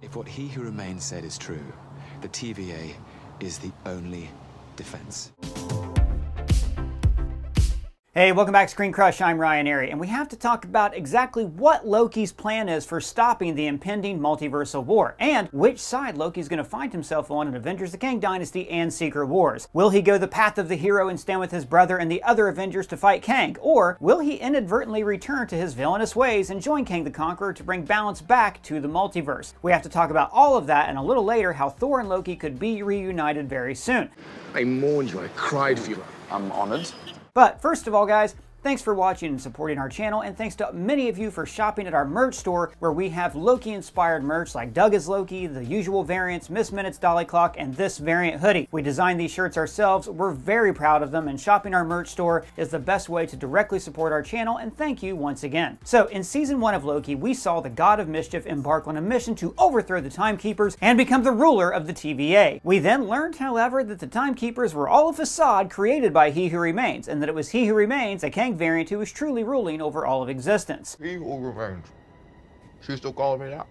If what He Who Remains said is true, the TVA is the only defense. Hey, welcome back to ScreenCrush. I'm Ryan Airy, and we have to talk about exactly what Loki's plan is for stopping the impending multiversal war, and which side Loki's going to find himself on in Avengers: The Kang Dynasty and Secret Wars. Will he go the path of the hero and stand with his brother and the other Avengers to fight Kang, or will he inadvertently return to his villainous ways and join Kang the Conqueror to bring balance back to the multiverse? We have to talk about all of that, and a little later how Thor and Loki could be reunited very soon. I mourned you, I cried for you. I'm honored. But first of all, guys, thanks for watching and supporting our channel, and thanks to many of you for shopping at our merch store, where we have Loki-inspired merch like Doug as Loki, the usual variants, Miss Minutes Dolly Clock, and this variant hoodie. We designed these shirts ourselves. We're very proud of them, and shopping our merch store is the best way to directly support our channel, and thank you once again. So, in Season 1 of Loki, we saw the God of Mischief embark on a mission to overthrow the Timekeepers and become the ruler of the TVA. We then learned, however, that the Timekeepers were all a facade created by He Who Remains, and that it was He Who Remains, a Kang variant, who is truly ruling over all of existence. He who remains. She still calling me that?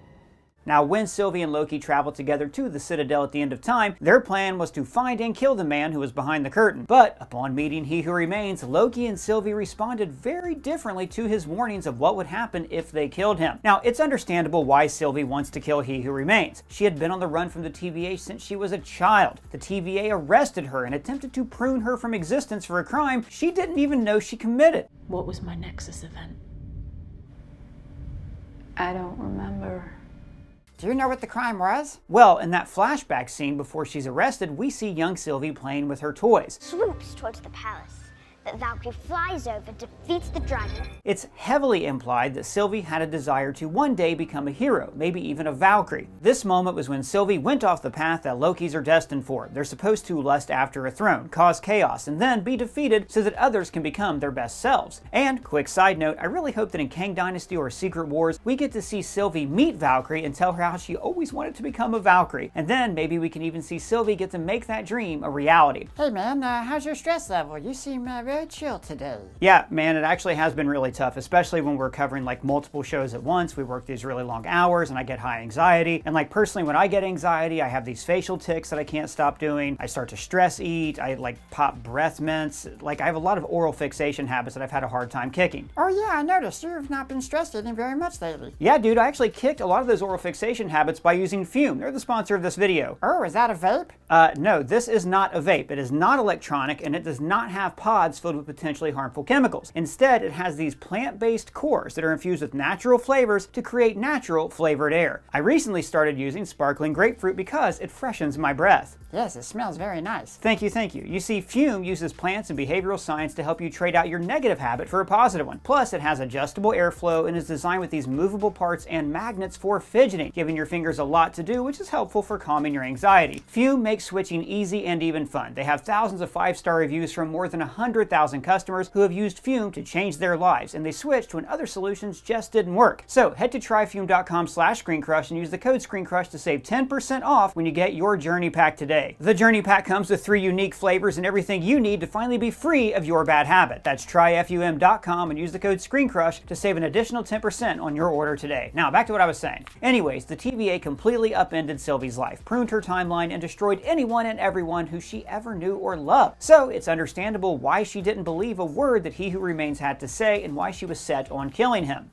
Now, when Sylvie and Loki traveled together to the Citadel at the end of time, their plan was to find and kill the man who was behind the curtain. But upon meeting He Who Remains, Loki and Sylvie responded very differently to his warnings of what would happen if they killed him. Now, it's understandable why Sylvie wants to kill He Who Remains. She had been on the run from the TVA since she was a child. The TVA arrested her and attempted to prune her from existence for a crime she didn't even know she committed. What was my Nexus event? I don't remember. Do you know what the crime was? Well, in that flashback scene before she's arrested, we see young Sylvie playing with her toys. Swoops towards the palace, but Valkyrie flies over, defeats the dragon. It's heavily implied that Sylvie had a desire to one day become a hero, maybe even a Valkyrie. This moment was when Sylvie went off the path that Lokis are destined for. They're supposed to lust after a throne, cause chaos, and then be defeated so that others can become their best selves. And, quick side note, I really hope that in Kang Dynasty or Secret Wars, we get to see Sylvie meet Valkyrie and tell her how she always wanted to become a Valkyrie. And then maybe we can even see Sylvie get to make that dream a reality. Hey man, how's your stress level? You seem very chill today. Yeah, man, it actually has been really tough, especially when we're covering like multiple shows at once. We work these really long hours and I get high anxiety. And like personally, when I get anxiety, I have these facial tics that I can't stop doing. I start to stress eat. I like pop breath mints. Like I have a lot of oral fixation habits that I've had a hard time kicking. Oh yeah, I noticed you've not been stress eating very much lately. Yeah, dude, I actually kicked a lot of those oral fixation habits by using Fume. They're the sponsor of this video. Oh, is that a vape? No, this is not a vape. It is not electronic, and it does not have pods filled with potentially harmful chemicals. Instead, it has these plant-based cores that are infused with natural flavors to create natural flavored air. I recently started using sparkling grapefruit because it freshens my breath. Yes, it smells very nice. Thank you, thank you. You see, Fume uses plants and behavioral science to help you trade out your negative habit for a positive one. Plus, it has adjustable airflow and is designed with these movable parts and magnets for fidgeting, giving your fingers a lot to do, which is helpful for calming your anxiety. Fume makes switching easy and even fun. They have thousands of 5-star reviews from more than 100,000 customers who have used Fume to change their lives, and they switched when other solutions just didn't work. So head to tryfume.com/ScreenCrush and use the code ScreenCrush to save 10% off when you get your Journey Pack today. The Journey Pack comes with 3 unique flavors and everything you need to finally be free of your bad habit. That's tryfum.com and use the code ScreenCrush to save an additional 10% on your order today. Now back to what I was saying. Anyways, the TVA completely upended Sylvie's life, pruned her timeline, and destroyed anyone and everyone who she ever knew or loved. So it's understandable why she didn't believe a word that He Who Remains had to say and why she was set on killing him.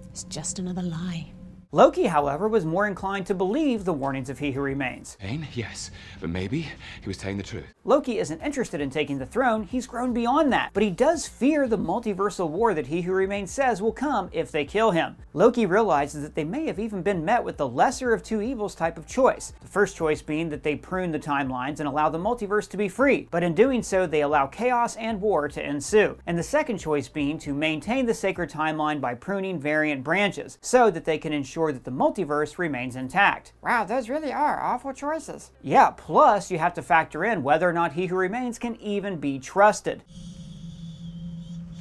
It's just another lie. Loki, however, was more inclined to believe the warnings of He Who Remains. Pain? Yes, but maybe he was telling the truth. Loki isn't interested in taking the throne, he's grown beyond that, but he does fear the multiversal war that He Who Remains says will come if they kill him. Loki realizes that they may have even been met with the lesser of two evils type of choice. The first choice being that they prune the timelines and allow the multiverse to be free, but in doing so they allow chaos and war to ensue. And the second choice being to maintain the sacred timeline by pruning variant branches, so that they can ensure that the multiverse remains intact. Wow, those really are awful choices. Yeah, plus you have to factor in whether or not He Who Remains can even be trusted.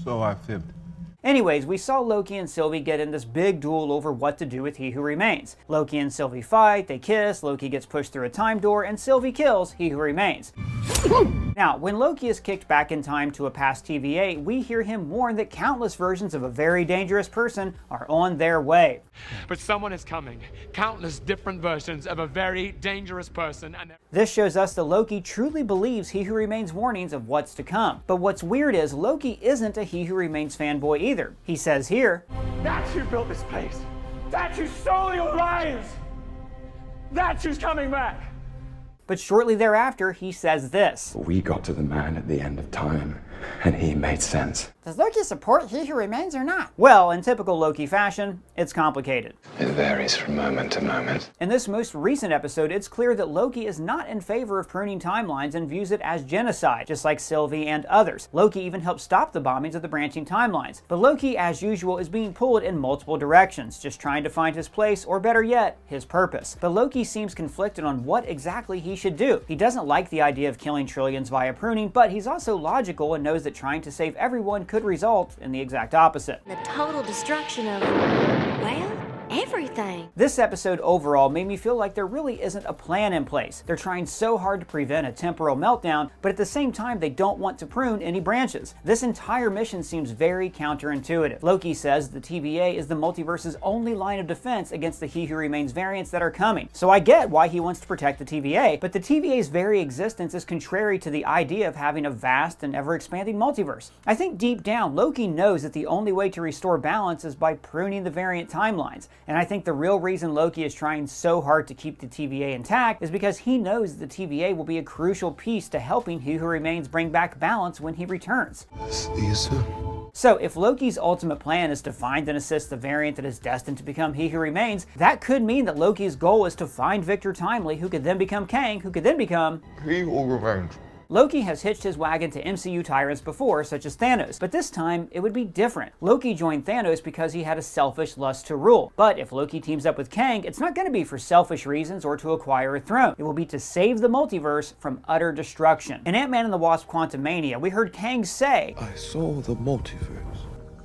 So I fibbed. Anyways, we saw Loki and Sylvie get in this big duel over what to do with He Who Remains. Loki and Sylvie fight, they kiss, Loki gets pushed through a time door, and Sylvie kills He Who Remains. Now, when Loki is kicked back in time to a past TVA, we hear him warn that countless versions of a very dangerous person are on their way. But someone is coming. Countless different versions of a very dangerous person. This shows us that Loki truly believes He Who Remains warnings of what's to come. But what's weird is Loki isn't a He Who Remains fanboy either. He says here, "That's who built this place. That's who stole the Orions. That's who's coming back." But shortly thereafter, he says this. We got to the man at the end of time, and he made sense. Does Loki support He Who Remains or not? Well, in typical Loki fashion, it's complicated. It varies from moment to moment. In this most recent episode, it's clear that Loki is not in favor of pruning timelines and views it as genocide, just like Sylvie and others. Loki even helped stop the bombings of the branching timelines. But Loki, as usual, is being pulled in multiple directions, just trying to find his place, or better yet, his purpose. But Loki seems conflicted on what exactly he should do. He doesn't like the idea of killing trillions via pruning, but he's also logical and knows that trying to save everyone could result in the exact opposite. The total destruction of, well, everything. This episode overall made me feel like there really isn't a plan in place. They're trying so hard to prevent a temporal meltdown, but at the same time they don't want to prune any branches. This entire mission seems very counterintuitive. Loki says the TVA is the multiverse's only line of defense against the He Who Remains variants that are coming. So I get why he wants to protect the TVA, but the TVA's very existence is contrary to the idea of having a vast and ever-expanding multiverse. I think deep down, Loki knows that the only way to restore balance is by pruning the variant timelines. And I think the real reason Loki is trying so hard to keep the TVA intact is because he knows the TVA will be a crucial piece to helping He Who Remains bring back balance when he returns. So if Loki's ultimate plan is to find and assist the variant that is destined to become He Who Remains, that could mean that Loki's goal is to find Victor Timely, who could then become Kang, who could then become He Who Remains. Loki has hitched his wagon to MCU tyrants before, such as Thanos, but this time it would be different. Loki joined Thanos because he had a selfish lust to rule. But if Loki teams up with Kang, it's not going to be for selfish reasons or to acquire a throne. It will be to save the multiverse from utter destruction. In Ant-Man and the Wasp: Quantumania, we heard Kang say, "I saw the multiverse,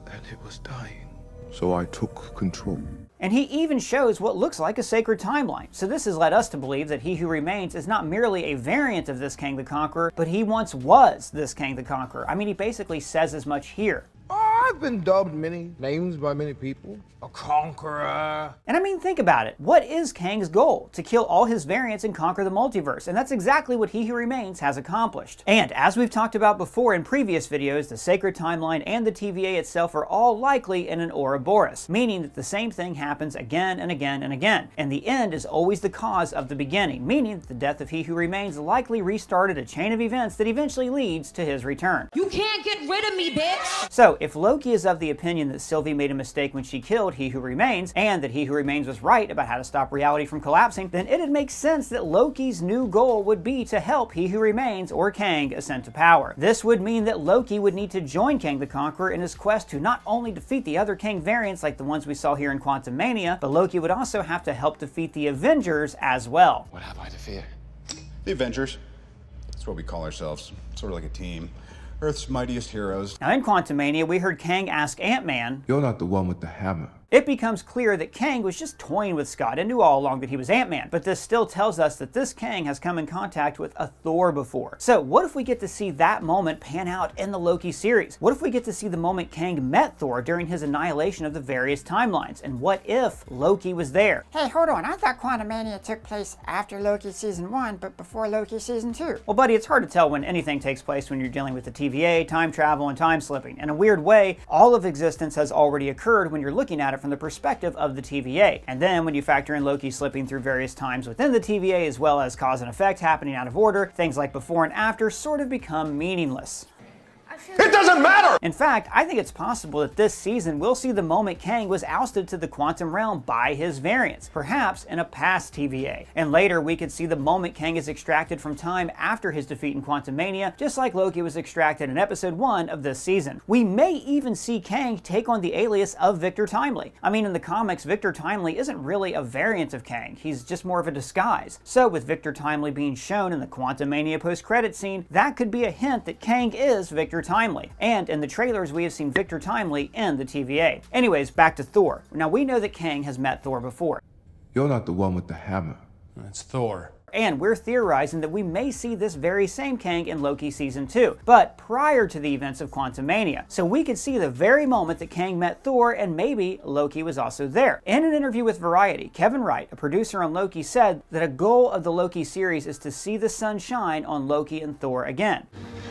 and it was dying, so I took control." And he even shows what looks like a sacred timeline. So this has led us to believe that He Who Remains is not merely a variant of this Kang the Conqueror, but he once was this Kang the Conqueror. I mean, he basically says as much here. I've been dubbed many names by many people. A conqueror. And I mean, think about it. What is Kang's goal? To kill all his variants and conquer the multiverse. And that's exactly what He Who Remains has accomplished. And as we've talked about before in previous videos, the Sacred Timeline and the TVA itself are all likely in an Ouroboros, meaning that the same thing happens again and again and again. And the end is always the cause of the beginning, meaning that the death of He Who Remains likely restarted a chain of events that eventually leads to his return. You can't get rid of me, bitch! So, if Loki is of the opinion that Sylvie made a mistake when she killed He Who Remains, and that He Who Remains was right about how to stop reality from collapsing, then it'd make sense that Loki's new goal would be to help He Who Remains, or Kang, ascend to power. This would mean that Loki would need to join Kang the Conqueror in his quest to not only defeat the other Kang variants like the ones we saw here in Quantumania, but Loki would also have to help defeat the Avengers as well. What have I to fear? The Avengers. That's what we call ourselves. Sort of like a team. Earth's mightiest heroes. Now in Quantumania, we heard Kang ask Ant-Man, "You're not the one with the hammer." It becomes clear that Kang was just toying with Scott and knew all along that he was Ant-Man, but this still tells us that this Kang has come in contact with a Thor before. So what if we get to see that moment pan out in the Loki series? What if we get to see the moment Kang met Thor during his annihilation of the various timelines? And what if Loki was there? Hey, hold on. I thought Quantumania took place after Loki Season 1, but before Loki Season 2. Well, buddy, it's hard to tell when anything takes place when you're dealing with the TVA, time travel, and time slipping. In a weird way, all of existence has already occurred when you're looking at it from the perspective of the TVA. And then when you factor in Loki slipping through various times within the TVA, as well as cause and effect happening out of order, things like before and after sort of become meaningless. It doesn't matter! In fact, I think it's possible that this season we'll see the moment Kang was ousted to the quantum realm by his variants, perhaps in a past TVA. And later we could see the moment Kang is extracted from time after his defeat in Quantumania, just like Loki was extracted in episode 1 of this season. We may even see Kang take on the alias of Victor Timely. I mean, in the comics, Victor Timely isn't really a variant of Kang, he's just more of a disguise. So with Victor Timely being shown in the Quantumania post-credit scene, that could be a hint that Kang is Victor Timely. Timely. And in the trailers, we have seen Victor Timely in the TVA. Anyways, back to Thor. Now, we know that Kang has met Thor before. You're not the one with the hammer. It's Thor. And we're theorizing that we may see this very same Kang in Loki Season 2, but prior to the events of Quantumania. So we could see the very moment that Kang met Thor, and maybe Loki was also there. In an interview with Variety, Kevin Wright, a producer on Loki, said that a goal of the Loki series is to see the sun shine on Loki and Thor again.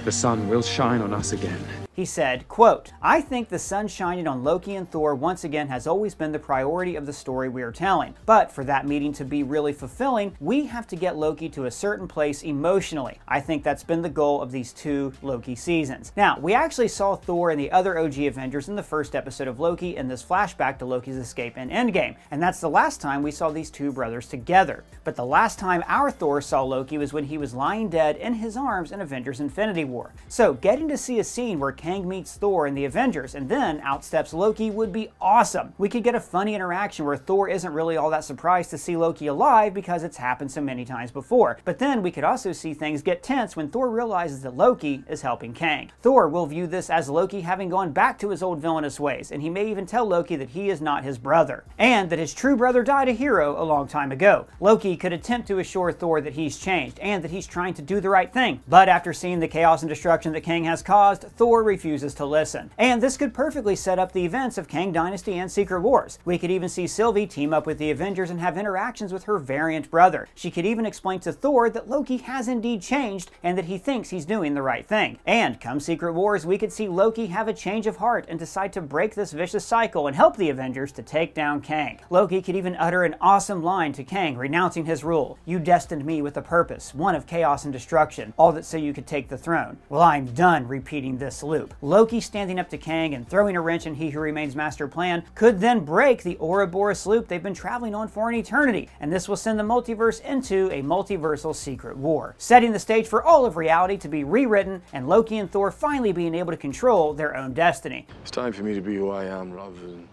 The sun will shine on us again. He said, quote, "I think the sun shining on Loki and Thor once again has always been the priority of the story we are telling. But for that meeting to be really fulfilling, we have to get Loki to a certain place emotionally. I think that's been the goal of these 2 Loki seasons." Now, we actually saw Thor and the other OG Avengers in the first episode of Loki in this flashback to Loki's escape in Endgame, and that's the last time we saw these 2 brothers together. But the last time our Thor saw Loki was when he was lying dead in his arms in Avengers Infinity War. So getting to see a scene where Kang meets Thor in the Avengers and then outsteps Loki would be awesome. We could get a funny interaction where Thor isn't really all that surprised to see Loki alive because it's happened so many times before. But then we could also see things get tense when Thor realizes that Loki is helping Kang. Thor will view this as Loki having gone back to his old villainous ways, and he may even tell Loki that he is not his brother, and that his true brother died a hero a long time ago. Loki could attempt to assure Thor that he's changed and that he's trying to do the right thing. But after seeing the chaos and destruction that Kang has caused, Thor refuses to listen. And this could perfectly set up the events of Kang Dynasty and Secret Wars. We could even see Sylvie team up with the Avengers and have interactions with her variant brother. She could even explain to Thor that Loki has indeed changed and that he thinks he's doing the right thing. And come Secret Wars, we could see Loki have a change of heart and decide to break this vicious cycle and help the Avengers to take down Kang. Loki could even utter an awesome line to Kang, renouncing his rule. "You destined me with a purpose, one of chaos and destruction, all that so you could take the throne. Well, I'm done repeating this loop." Loki standing up to Kang and throwing a wrench in He Who Remains' master plan could then break the Ouroboros loop they've been traveling on for an eternity, and this will send the multiverse into a multiversal secret war, setting the stage for all of reality to be rewritten and Loki and Thor finally being able to control their own destiny. It's time for me to be who I am rather than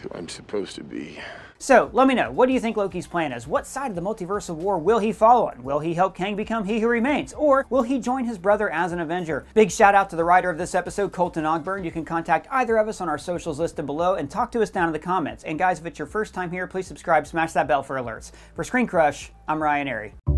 who I'm supposed to be. So, let me know, what do you think Loki's plan is? What side of the multiversal war will he fall on? Will he help Kang become He Who Remains? Or will he join his brother as an Avenger? Big shout out to the writer of this episode, Colton Ogburn. You can contact either of us on our socials listed below and talk to us down in the comments. And guys, if it's your first time here, please subscribe, smash that bell for alerts. For ScreenCrush, I'm Ryan Airy.